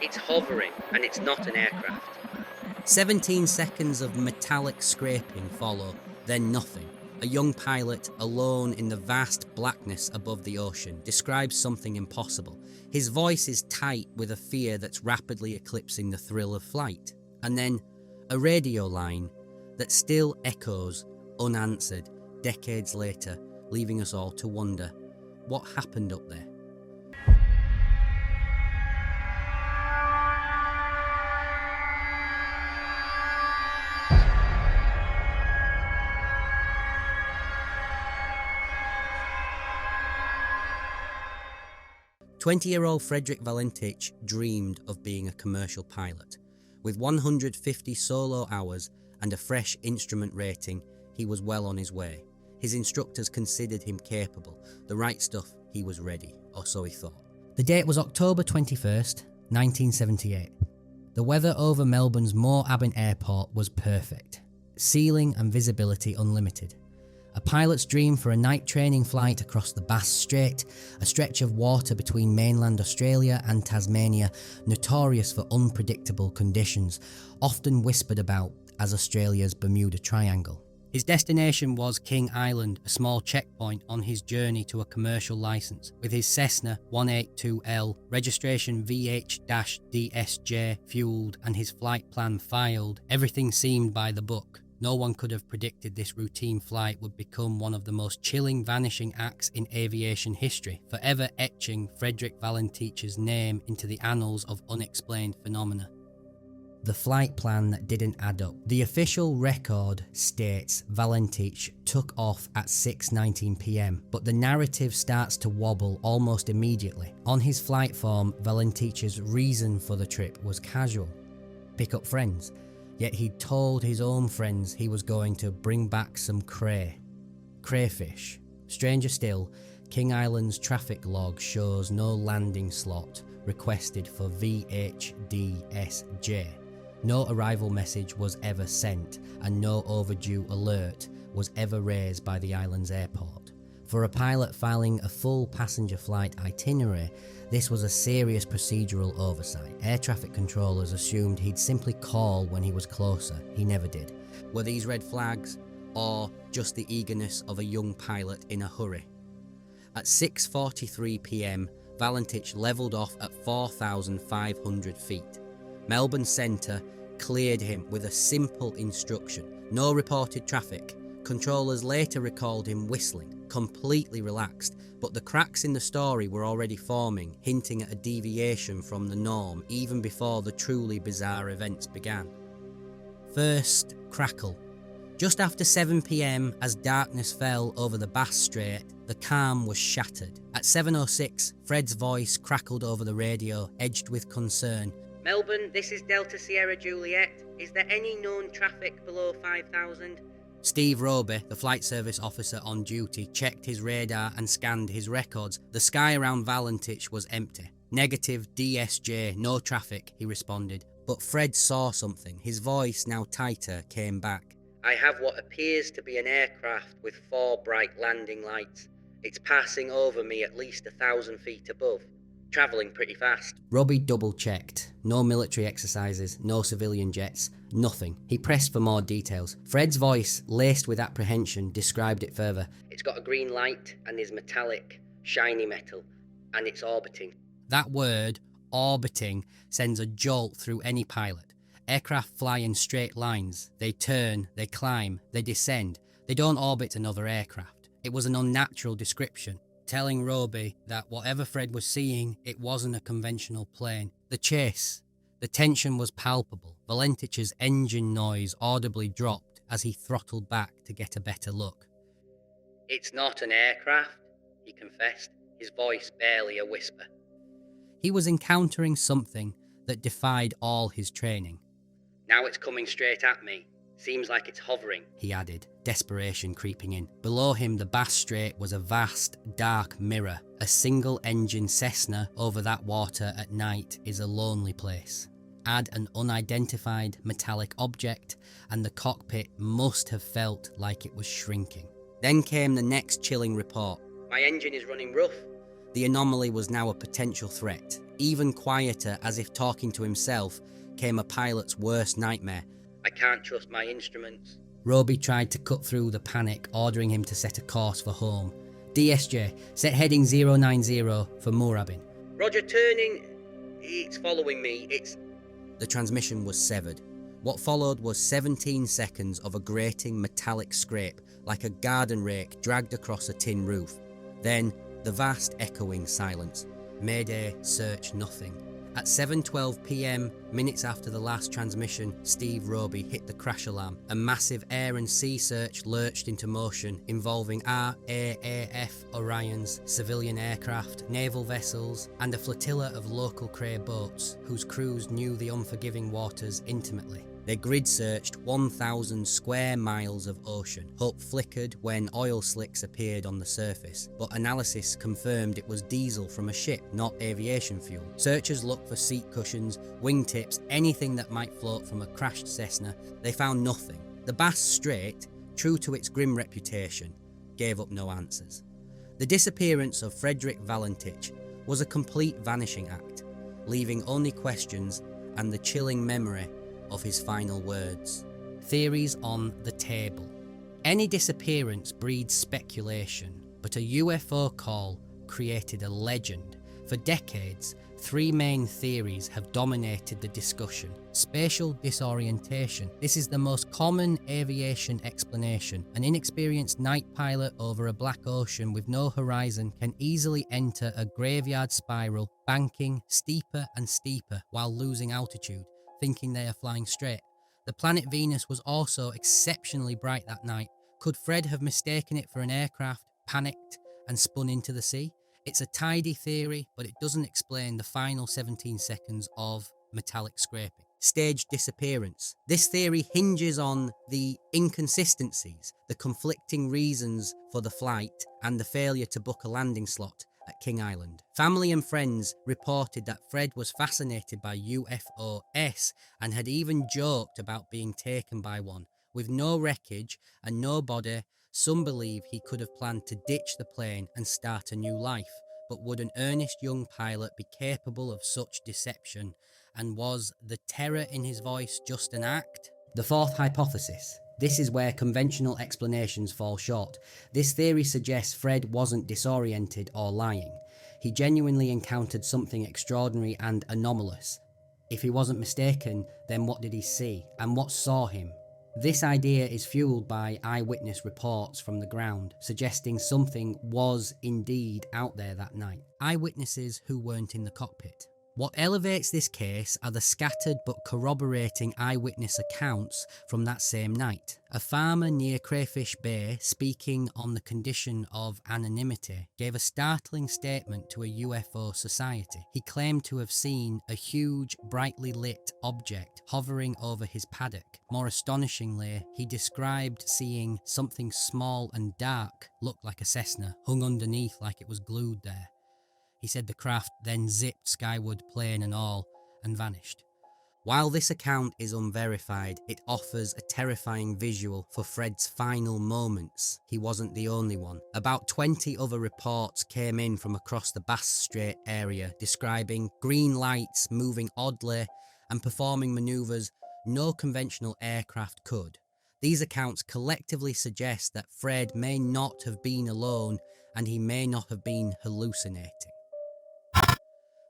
It's hovering, and it's not an aircraft. 17 seconds of metallic scraping follow, then nothing. A young pilot, alone in the vast blackness above the ocean, describes something impossible. His voice is tight with a fear that's rapidly eclipsing the thrill of flight. And then, a radio line that still echoes unanswered decades later, leaving us all to wonder what happened up there. "20-year-old Frederick Valentich dreamed of being a commercial pilot. With 150 solo hours and a fresh instrument rating, he was well on his way. His instructors considered him capable. The right stuff, he was ready, or so he thought." The date was October 21st, 1978. The weather over Melbourne's Moorabbin Airport was perfect. Ceiling and visibility unlimited. A pilot's dream for a night training flight across the Bass Strait, a stretch of water between mainland Australia and Tasmania, notorious for unpredictable conditions, often whispered about as Australia's Bermuda Triangle. His destination was King Island, a small checkpoint on his journey to a commercial licence. With his Cessna 182L, registration VH-DSJ fueled and his flight plan filed, everything seemed by the book. No one could have predicted this routine flight would become one of the most chilling vanishing acts in aviation history, forever etching Frederick Valentich's name into the annals of unexplained phenomena. The flight plan that didn't add up. The official record states Valentich took off at 6:19 p.m, but the narrative starts to wobble almost immediately. On his flight form, Valentich's reason for the trip was casual: pick up friends. Yet he'd told his own friends he was going to bring back some crayfish. Stranger still, King Island's traffic log shows no landing slot requested for VH-DSJ. No arrival message was ever sent, and no overdue alert was ever raised by the island's airport. For a pilot filing a full passenger flight itinerary, this was a serious procedural oversight. Air traffic controllers assumed he'd simply call when he was closer. He never did. Were these red flags, or just the eagerness of a young pilot in a hurry? At 6:43 p.m, Valentich levelled off at 4,500 feet. Melbourne Centre cleared him with a simple instruction: no reported traffic. Controllers later recalled him whistling, completely relaxed, but the cracks in the story were already forming, hinting at a deviation from the norm even before the truly bizarre events began. First, crackle. Just after 7 p.m, as darkness fell over the Bass Strait, the calm was shattered. At 7:06, Fred's voice crackled over the radio, edged with concern. "Melbourne, this is Delta Sierra Juliet. Is there any known traffic below 5,000? Steve Roby, the flight service officer on duty, checked his radar and scanned his records. The sky around Valentich was empty. "Negative DSJ, no traffic," he responded. But Fred saw something. His voice, now tighter, came back. "I have what appears to be an aircraft with 4 bright landing lights. It's passing over me at least 1,000 feet above. Travelling pretty fast." Robbie double-checked. No military exercises, no civilian jets, nothing. He pressed for more details. Fred's voice, laced with apprehension, described it further. "It's got a green light and is metallic, shiny metal, and it's orbiting." That word, orbiting, sends a jolt through any pilot. Aircraft fly in straight lines. They turn, they climb, they descend. They don't orbit another aircraft. It was an unnatural description, telling Roby that whatever Fred was seeing, it wasn't a conventional plane. The chase, the tension was palpable. Valentich's engine noise audibly dropped as he throttled back to get a better look. "It's not an aircraft," he confessed, his voice barely a whisper. He was encountering something that defied all his training. "Now it's coming straight at me. Seems like it's hovering," he added, desperation creeping in. Below him, the Bass Strait was a vast, dark mirror. A single-engine Cessna over that water at night is a lonely place. Add an unidentified metallic object, and the cockpit must have felt like it was shrinking. Then came the next chilling report. "My engine is running rough." The anomaly was now a potential threat. Even quieter, as if talking to himself, came a pilot's worst nightmare. I can't trust my instruments. Roby tried to cut through the panic, ordering him to set a course for home. DSJ, set heading 090 for Moorabbin. Roger, turning. It's following me. The transmission was severed. What followed was 17 seconds of a grating metallic scrape, like a garden rake dragged across a tin roof. Then, the vast echoing silence. Mayday, search, nothing. At 7:12 p.m, minutes after the last transmission, Steve Roby hit the crash alarm. A massive air and sea search lurched into motion, involving RAAF Orions, civilian aircraft, naval vessels, and a flotilla of local Cray boats, whose crews knew the unforgiving waters intimately. They grid searched 1,000 square miles of ocean. Hope flickered when oil slicks appeared on the surface, but analysis confirmed it was diesel from a ship, not aviation fuel. Searchers looked for seat cushions, wingtips, anything that might float from a crashed Cessna. They found nothing. The Bass Strait, true to its grim reputation, gave up no answers. The disappearance of Frederick Valentich was a complete vanishing act, leaving only questions and the chilling memory of his final words. Theories on the table. Any disappearance breeds speculation, but a UFO call created a legend. For decades, three main theories have dominated the discussion. Spatial disorientation. This is the most common aviation explanation. An inexperienced night pilot over a black ocean with no horizon can easily enter a graveyard spiral, banking steeper and steeper while losing altitude, thinking they are flying straight. The planet Venus was also exceptionally bright that night. Could Fred have mistaken it for an aircraft, panicked, and spun into the sea? It's a tidy theory, but it doesn't explain the final 17 seconds of metallic scraping. Staged disappearance. This theory hinges on the inconsistencies, the conflicting reasons for the flight, and the failure to book a landing slot at King Island. Family and friends reported that Fred was fascinated by UFOs and had even joked about being taken by one. With no wreckage and no body, some believe he could have planned to ditch the plane and start a new life. But would an earnest young pilot be capable of such deception? And was the terror in his voice just an act? The fourth hypothesis. This is where conventional explanations fall short. This theory suggests Fred wasn't disoriented or lying. He genuinely encountered something extraordinary and anomalous. If he wasn't mistaken, then what did he see? And what saw him? This idea is fueled by eyewitness reports from the ground, suggesting something was indeed out there that night. Eyewitnesses who weren't in the cockpit. What elevates this case are the scattered but corroborating eyewitness accounts from that same night. A farmer near Crayfish Bay, speaking on the condition of anonymity, gave a startling statement to a UFO society. He claimed to have seen a huge, brightly lit object hovering over his paddock. More astonishingly, he described seeing something small and dark, looked like a Cessna, hung underneath like it was glued there. He said the craft then zipped skyward, plane and all, and vanished. While this account is unverified, it offers a terrifying visual for Fred's final moments. He wasn't the only one. About 20 other reports came in from across the Bass Strait area, describing green lights moving oddly and performing manoeuvres no conventional aircraft could. These accounts collectively suggest that Fred may not have been alone, and he may not have been hallucinating.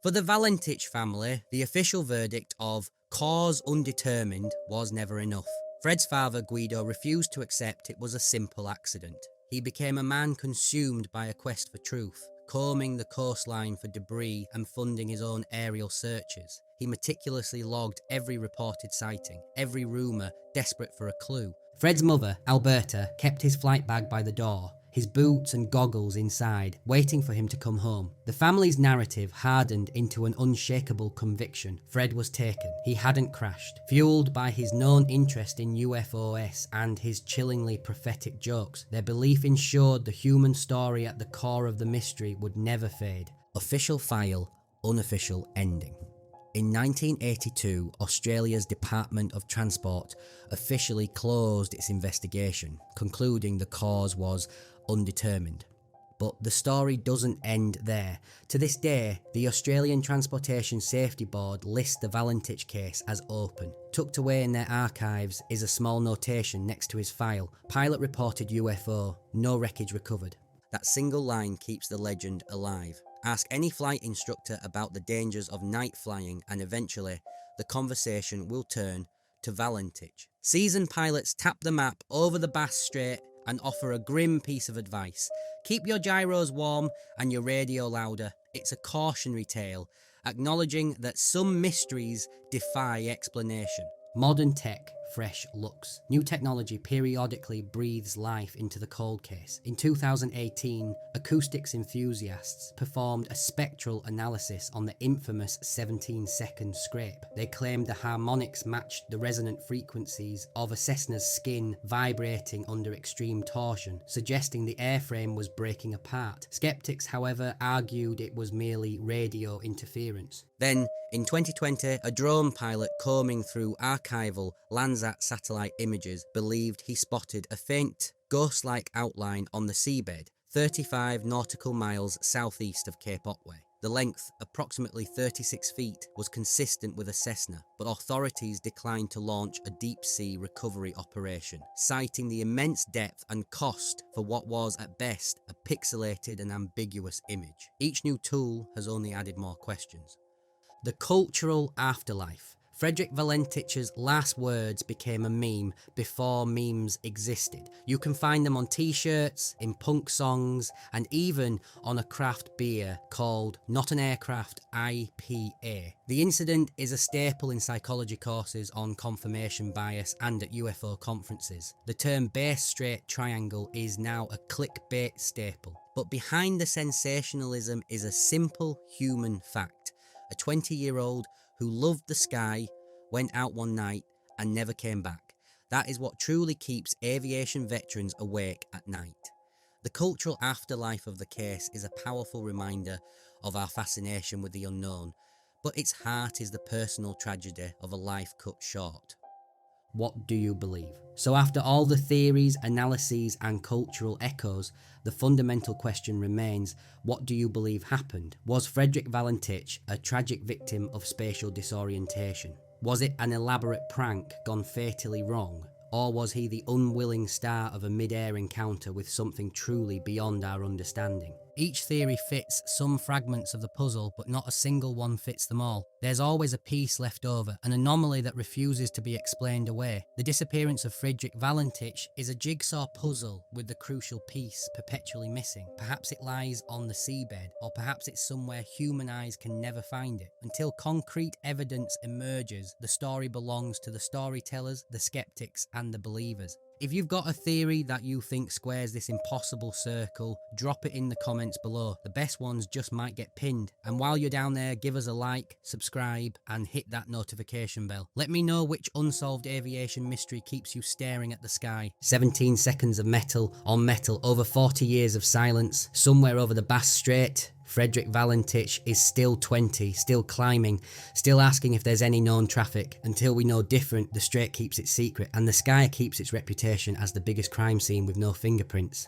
For the Valentich family, the official verdict of cause undetermined was never enough. Fred's father, Guido, refused to accept it was a simple accident. He became a man consumed by a quest for truth, combing the coastline for debris and funding his own aerial searches. He meticulously logged every reported sighting, every rumour, desperate for a clue. Fred's mother, Alberta, kept his flight bag by the door, his boots and goggles inside, waiting for him to come home. The family's narrative hardened into an unshakable conviction. Fred was taken. He hadn't crashed. Fueled by his known interest in UFOs and his chillingly prophetic jokes, their belief ensured the human story at the core of the mystery would never fade. Official file, unofficial ending. In 1982, Australia's Department of Transport officially closed its investigation, concluding the cause was undetermined. But the story doesn't end there. To this day, the Australian Transportation Safety Board lists the Valentich case as open. Tucked away in their archives is a small notation next to his file. Pilot reported UFO, no wreckage recovered. That single line keeps the legend alive. Ask any flight instructor about the dangers of night flying and eventually the conversation will turn to Valentich. Seasoned pilots tap the map over the Bass Strait and offer a grim piece of advice. Keep your gyros warm and your radio louder. It's a cautionary tale, acknowledging that some mysteries defy explanation. Modern tech, fresh looks. New technology periodically breathes life into the cold case. In 2018, acoustics enthusiasts performed a spectral analysis on the infamous 17-second scrape. They claimed the harmonics matched the resonant frequencies of a Cessna's skin vibrating under extreme torsion, suggesting the airframe was breaking apart. Skeptics, however, argued it was merely radio interference. Then, in 2020, a drone pilot combing through archival Landsat satellite images believed he spotted a faint, ghost-like outline on the seabed, 35 nautical miles southeast of Cape Otway. The length, approximately 36 feet, was consistent with a Cessna, but authorities declined to launch a deep-sea recovery operation, citing the immense depth and cost for what was, at best, a pixelated and ambiguous image. Each new tool has only added more questions. The cultural afterlife. Frederick Valentich's last words became a meme before memes existed. You can find them on t-shirts, in punk songs, and even on a craft beer called Not an Aircraft IPA. The incident is a staple in psychology courses on confirmation bias and at UFO conferences. The term Bass Strait triangle is now a clickbait staple. But behind the sensationalism is a simple human fact. A 20-year-old who loved the sky, went out one night and never came back. That is what truly keeps aviation veterans awake at night. The cultural afterlife of the case is a powerful reminder of our fascination with the unknown, but its heart is the personal tragedy of a life cut short. What do you believe? So after all the theories, analyses and cultural echoes, the fundamental question remains, what do you believe happened? Was Frederick Valentich a tragic victim of spatial disorientation? Was it an elaborate prank gone fatally wrong? Or was he the unwilling star of a mid-air encounter with something truly beyond our understanding? Each theory fits some fragments of the puzzle, but not a single one fits them all. There's always a piece left over, an anomaly that refuses to be explained away. The disappearance of Frederick Valentich is a jigsaw puzzle with the crucial piece perpetually missing. Perhaps it lies on the seabed, or perhaps it's somewhere human eyes can never find it. Until concrete evidence emerges, the story belongs to the storytellers, the skeptics, and the believers. If you've got a theory that you think squares this impossible circle, drop it in the comments below. The best ones just might get pinned. And while you're down there, give us a like, subscribe, and hit that notification bell. Let me know which unsolved aviation mystery keeps you staring at the sky. 17 seconds of metal on metal, over 40 years of silence, somewhere over the Bass Strait. Frederick Valentich is still 20, still climbing, still asking if there's any known traffic. Until we know different, the Strait keeps its secret, and the sky keeps its reputation as the biggest crime scene with no fingerprints.